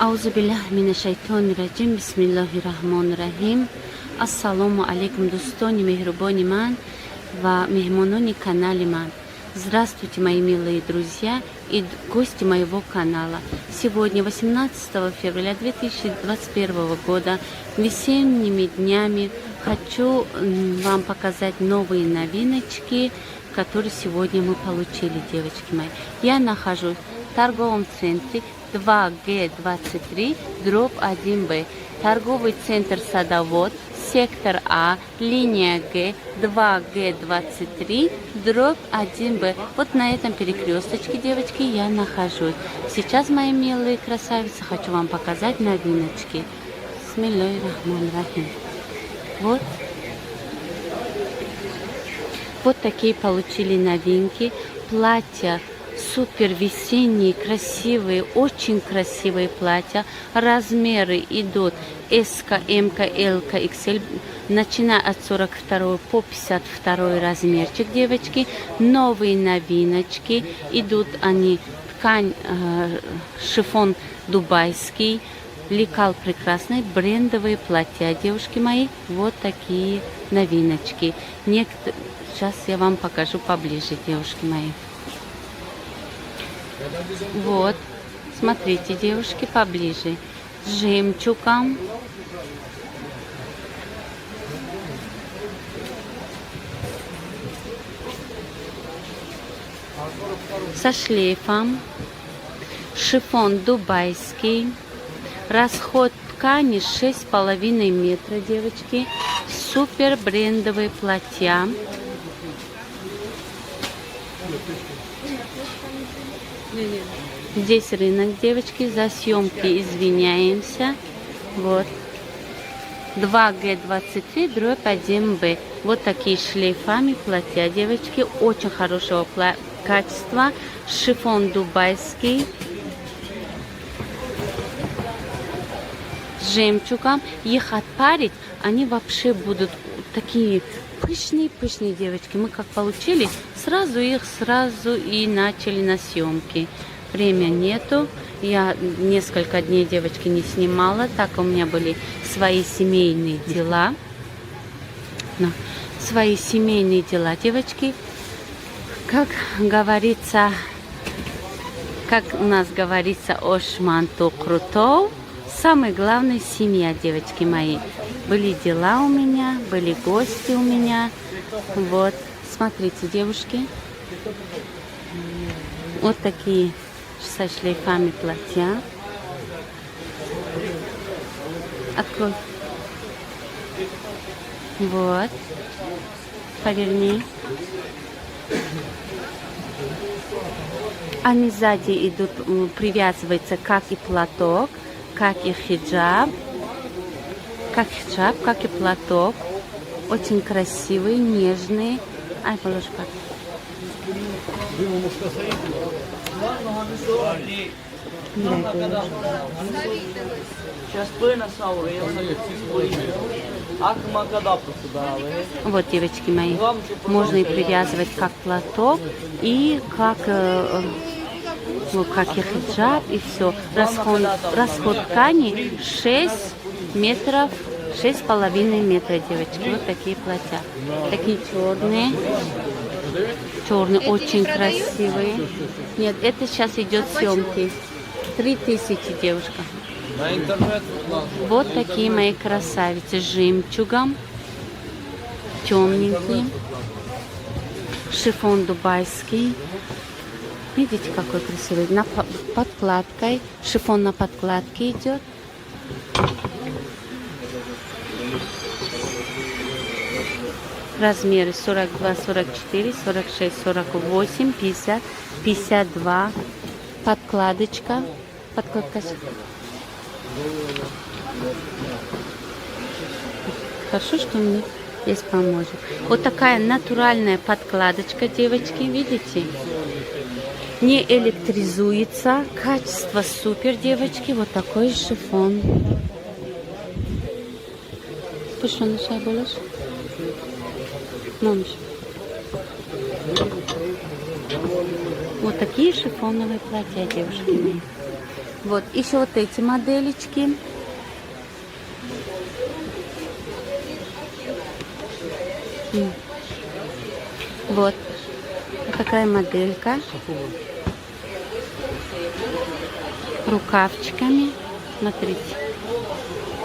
Аузубиллахи минашайтонирраджим. Бисмиллахиррахманиррахим. Ассаламу алейкум, достони мехрубони ман ва мехмонони канали ман. Здравствуйте, мои милые друзья и гости моего канала. Сегодня, 18 февраля 2021 года, весенними днями хочу вам показать новые новиночки, которые сегодня мы получили, девочки мои. Я нахожусь в торговом центре 2Г23, дробь 1Б. Торговый центр Садовод, сектор А, линия Г, 2Г23, дробь 1Б. Вот на этом перекресточке, девочки, я нахожусь. Сейчас, мои милые красавицы, хочу вам показать новиночки. Бисмиллахир-рахманир-рахим. Вот такие получили новинки. Платья супер весенние, красивые, очень красивые платья. Размеры идут S, M, L, XL, начиная от 42 по 52 размерчик, девочки. Новые новиночки. Идут они, ткань, шифон дубайский. Лекал прекрасный, брендовые платья, девушки мои. Вот такие новиночки. Сейчас я вам покажу поближе, девушки мои. Вот, смотрите, девушки, поближе. С жемчугом. Со шлейфом. Шифон дубайский. Расход ткани 6,5 метра, девочки. Супер брендовые платья. Здесь рынок, девочки, за съемки извиняемся. Вот. 2Г23, дробь 1Б. Вот такие шлейфами платья, девочки. Очень хорошего качества. Шифон дубайский. С жемчугом. Их отпарить, они вообще будут такие пышные, девочки. Мы как получили, сразу и начали на съемки. Время нету. Я несколько дней, девочки, не снимала, так у меня были свои семейные дела. Свои семейные дела, девочки. Как говорится, как у нас говорится, ошманту круто. Самое главное, семья, девочки мои. Были дела у меня, были гости у меня. Вот, смотрите, девушки. Вот такие со шлейфами платья. Открой. Вот. Поверни. Они сзади идут, привязываются как и платок, как и хиджаб, как и платок. Очень красивые, нежные. Ай, положи пак. Вот, девочки мои, можно и привязывать как платок, и как и хиджаб, и все. Расход ткани 6 метров, 6,5 метра, девочки. Вот такие платья. Такие черные, очень красивые. Нет, это сейчас идет съемки. 3000, девушка. Вот такие мои красавицы. С жемчугом. Темненькие. Шифон дубайский. Видите, какой красивый. Подкладкой. Шифон на подкладке идет. Размеры 42, 44, 46, 48, 50, 52. Подкладочка. Подкладка. Хорошо, что мне есть поможет. Вот такая натуральная подкладочка, девочки, видите? Не электризуется. Качество супер, девочки. Вот такой шифон. Пушон, шай болаш. Мамш. Вот такие шифоновые платья, девушки мои. Вот, еще вот эти моделечки. Вот такая моделька. Рукавчиками. Смотрите.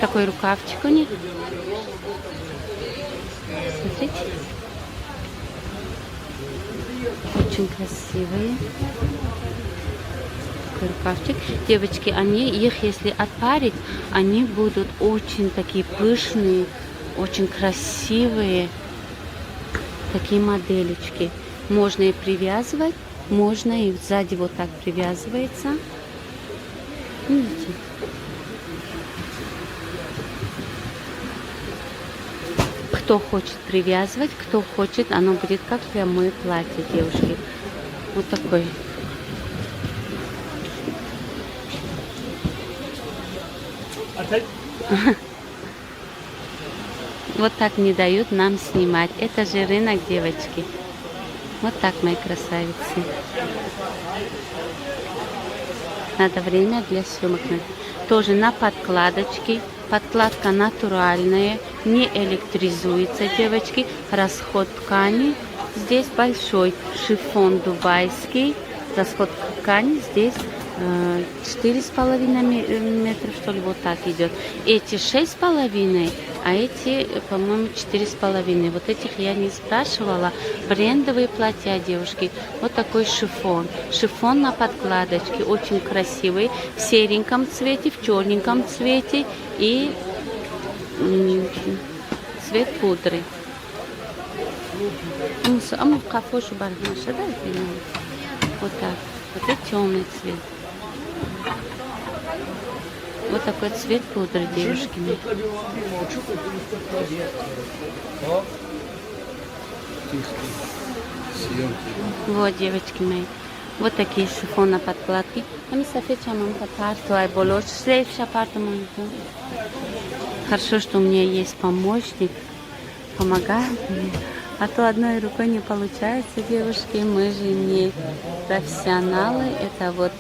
Такой рукавчик у них. Смотрите. Очень красивые. Такой рукавчик. Девочки, их если отпарить, они будут очень такие пышные, очень красивые. Такие моделечки. Можно и привязывать, можно и сзади вот так привязывается. Видите? Кто хочет привязывать, кто хочет, оно будет как прямое платье, девушки. Вот такой. Вот так не дают нам снимать. Это же рынок, девочки. Вот так, мои красавицы. Надо время для съемок. Тоже на подкладочке. Подкладка натуральная, не электризуется, девочки. Расход ткани здесь большой. Шифон дубайский. Расход ткани здесь 4,5 метра, что ли, вот так идет. Эти 6,5, а эти, по-моему, 4,5. Вот этих я не спрашивала. Брендовые платья, девушки. Вот такой шифон. Шифон на подкладочке. Очень красивый. В сереньком цвете, в черненьком цвете и цвет пудры. Вот так. Вот это темный цвет. Вот такой цвет пудры, девушки. Вот, девочки мои. Вот такие шифона подкладки. Хорошо, что у меня есть помощник. Помогает мне. А то одной рукой не получается, девушки. Мы же не профессионалы. Это вот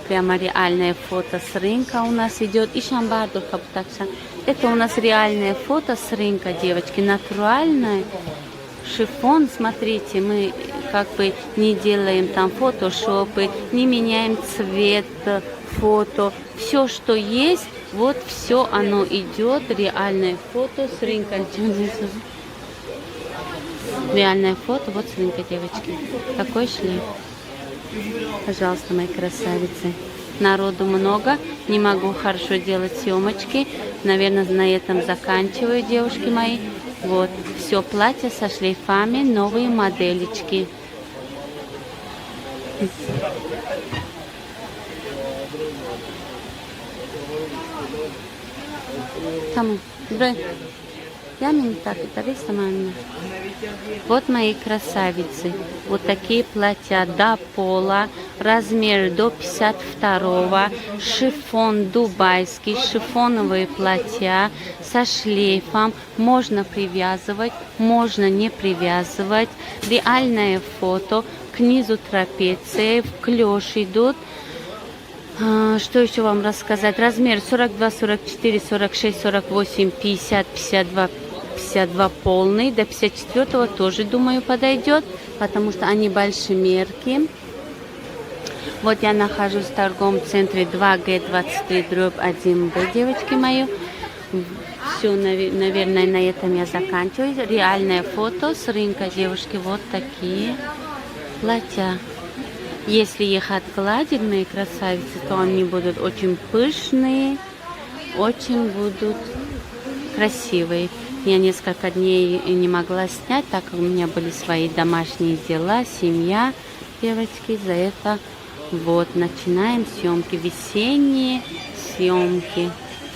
прямо реальное фото с рынка у нас идет. И шамбарду хаптакша. Это у нас реальное фото с рынка, девочки. Натуральное. Шифон, смотрите, мы как бы не делаем там фотошопы, не меняем цвет фото. Все, что есть, вот все оно идет. Реальное фото с рынка. Реальное фото, вот с рынка, девочки. Такой шлейф. Пожалуйста, мои красавицы. Народу много, не могу хорошо делать съемочки. Наверное, на этом заканчиваю, девушки мои. Вот, все платье со шлейфами, новые моделечки. Там, вот мои красавицы. Вот такие платья до пола, размер до 52-го, шифон дубайский, шифоновые платья со шлейфом. Можно привязывать, можно не привязывать. Реальное фото, к низу трапеции, в клеш идут. Что еще вам рассказать? Размер 42, 44, 46, 48, 50, 52, 52 полный. До 54 тоже, думаю, подойдет, потому что они большемерки. Вот я нахожусь в торговом центре 2Г23/1Б, девочки мои. Все, наверное, на этом я заканчиваю. Реальное фото с рынка, девушки. Вот такие платья. Если их отгладить, мои красавицы, то они будут очень пышные, очень будут красивые. Я несколько дней не могла снять, так как у меня были свои домашние дела, семья, девочки. За это вот начинаем съемки, весенние съемки.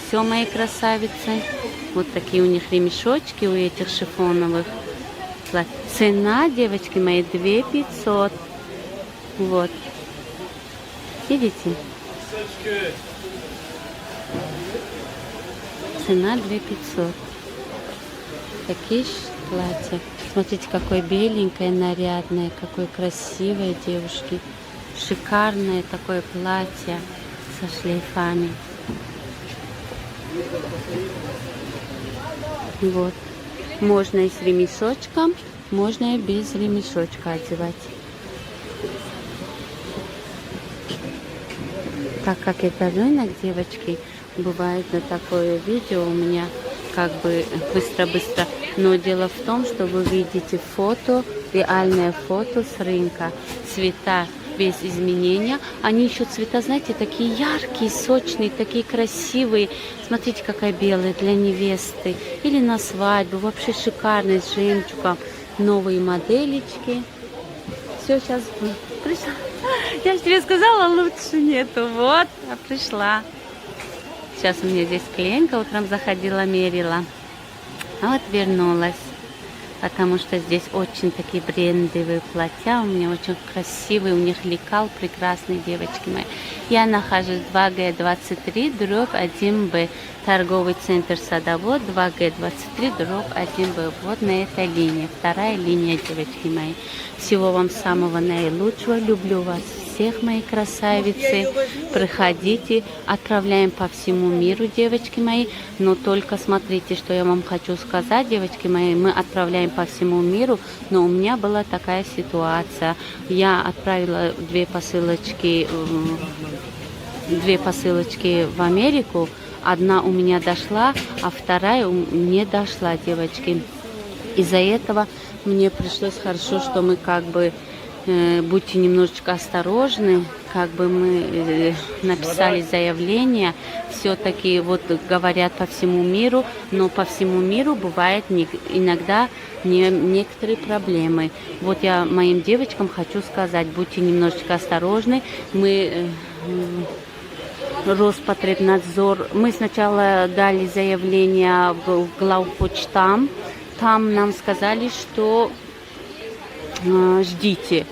Все, мои красавицы. Вот такие у них ремешочки, у этих шифоновых платьев. Цена, девочки мои, 2500. Вот. Видите? Цена 2500. Такие платья. Смотрите, какое беленькое, нарядное, какое красивое, девушки. Шикарное такое платье с со шлейфами. Вот. Можно и с ремешочком, можно и без ремешочка одевать. Так как это рынок, девочки, бывает на такое видео у меня как бы быстро-быстро. Но дело в том, что вы видите фото, реальное фото с рынка. Цвета без изменения. Они еще цвета, знаете, такие яркие, сочные, такие красивые. Смотрите, какая белая для невесты. Или на свадьбу. Вообще шикарные, с жемчугом. Новые моделечки. Все, сейчас пришла. Я же тебе сказала, лучше нету. Вот, а пришла. Сейчас у меня здесь клиентка утром заходила, мерила. А вот вернулась. Потому что здесь очень такие брендовые платья. У меня очень красивые. У них лекал прекрасные, девочки мои. Я нахожусь 2Г23, дробь 1Б. Торговый центр Садовод, 2Г23, дробь 1Б. Вот на этой линии. Вторая линия, девочки мои. Всего вам самого наилучшего. Люблю вас всех, мои красавицы. Приходите. Отправляем по всему миру, девочки мои. Но только смотрите, что я вам хочу сказать, девочки мои. Мы отправляем по всему миру. Но у меня была такая ситуация. Я отправила две посылочки в Америку. Одна у меня дошла, а вторая не дошла, девочки. Из-за этого мне пришлось хорошо, что мы как бы будьте немножечко осторожны, как бы мы написали заявление, все-таки вот говорят по всему миру, но по всему миру бывает иногда некоторые проблемы. Вот я моим девочкам хочу сказать, будьте немножечко осторожны. Мы Роспотребнадзор, мы сначала дали заявление в главпочтам, там нам сказали, что ждите.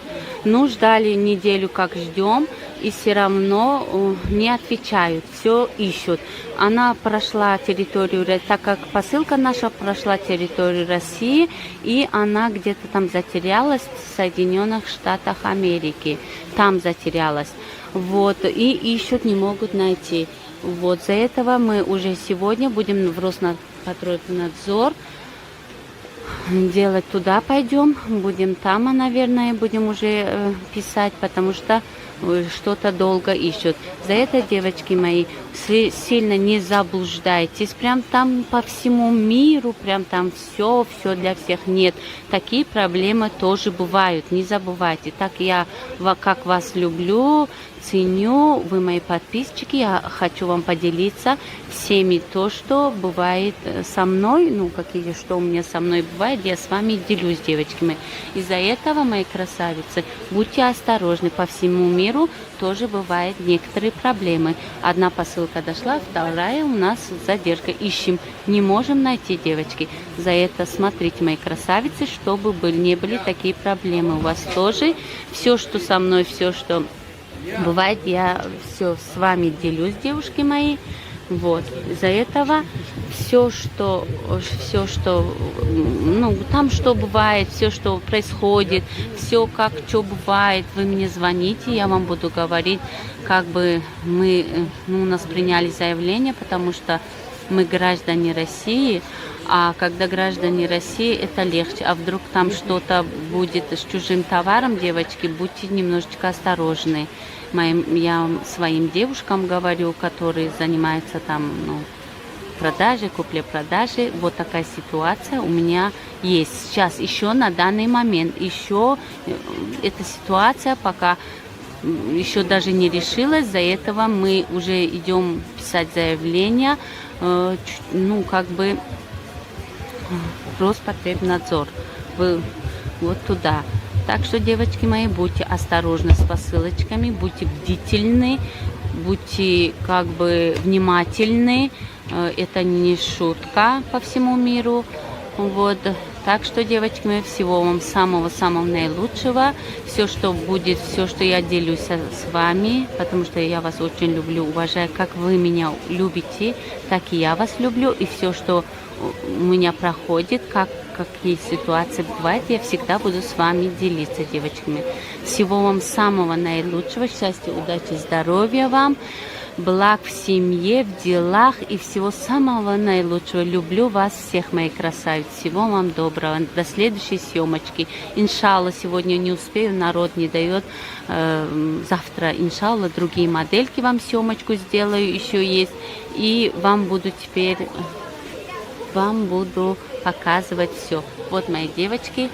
Ну, ждали неделю, как ждем, и все равно не отвечают, все ищут. Она прошла территорию, так как посылка наша прошла территорию России, и она где-то там затерялась в Соединенных Штатах Америки. Там затерялась. Вот, и ищут, не могут найти. Вот, за этого мы уже сегодня будем в Роспотребнадзор делать, туда пойдем, будем там, наверное, будем уже писать, потому что что-то долго ищут. За это, девочки мои, сильно не заблуждайтесь. Прям там по всему миру, прям там все для всех нет. Такие проблемы тоже бывают, не забывайте. Так я как вас люблю, ценю, вы мои подписчики, я хочу вам поделиться всеми то, что бывает со мной, ну, какие, что у меня со мной бывает, я с вами делюсь, девочки мои. Из-за этого, мои красавицы, будьте осторожны, по всему миру тоже бывают некоторые проблемы. Одна посылка дошла, вторая у нас задержка, ищем, не можем найти, девочки. За это смотрите, мои красавицы, чтобы не были такие проблемы у вас тоже. Все, что со мной, все, что бывает, я все с вами делюсь, девушки мои. Вот, из-за этого все, что, ну, там что бывает, все, что происходит, все, как что бывает, вы мне звоните, я вам буду говорить, как бы мы, ну, у нас приняли заявление, потому что мы граждане России, а когда граждане России, это легче. А вдруг там что-то будет с чужим товаром, девочки, будьте немножечко осторожны. Я своим девушкам говорю, которые занимаются там, ну, продажей, купле-продажей, вот такая ситуация у меня есть. Сейчас еще на данный момент, еще эта ситуация пока еще даже не решилась, за этого мы уже идем писать заявление, ну, как бы Роспотребнадзор, вот туда. Так что, девочки мои, будьте осторожны с посылочками, будьте бдительны, будьте как бы внимательны. Это не шутка по всему миру. Вот. Так что, девочки мои, всего вам самого-самого наилучшего. Все, что будет, все, что я делюсь с вами, потому что я вас очень люблю, уважаю. Как вы меня любите, так и я вас люблю. И все, что у меня проходит, какие ситуации бывают, я всегда буду с вами делиться, девочками. Всего вам самого наилучшего, счастья, удачи, здоровья вам. благ в семье, в делах и всего самого наилучшего. Люблю вас всех, мои красавицы. Всего вам доброго. До следующей съемочки. Иншалла, сегодня не успею, народ не дает. Завтра, иншалла, другие модельки вам съемочку сделаю, еще есть. И вам буду теперь, показывать все. Вот мои девочки.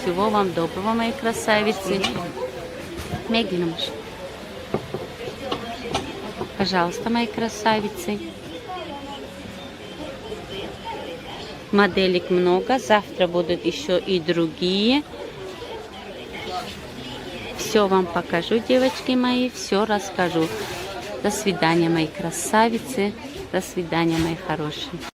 Всего вам доброго, мои красавицы. Медленно, Маша. Пожалуйста, мои красавицы. Моделек много. Завтра будут еще и другие. Все вам покажу, девочки мои. Все расскажу. До свидания, мои красавицы. До свидания, мои хорошие.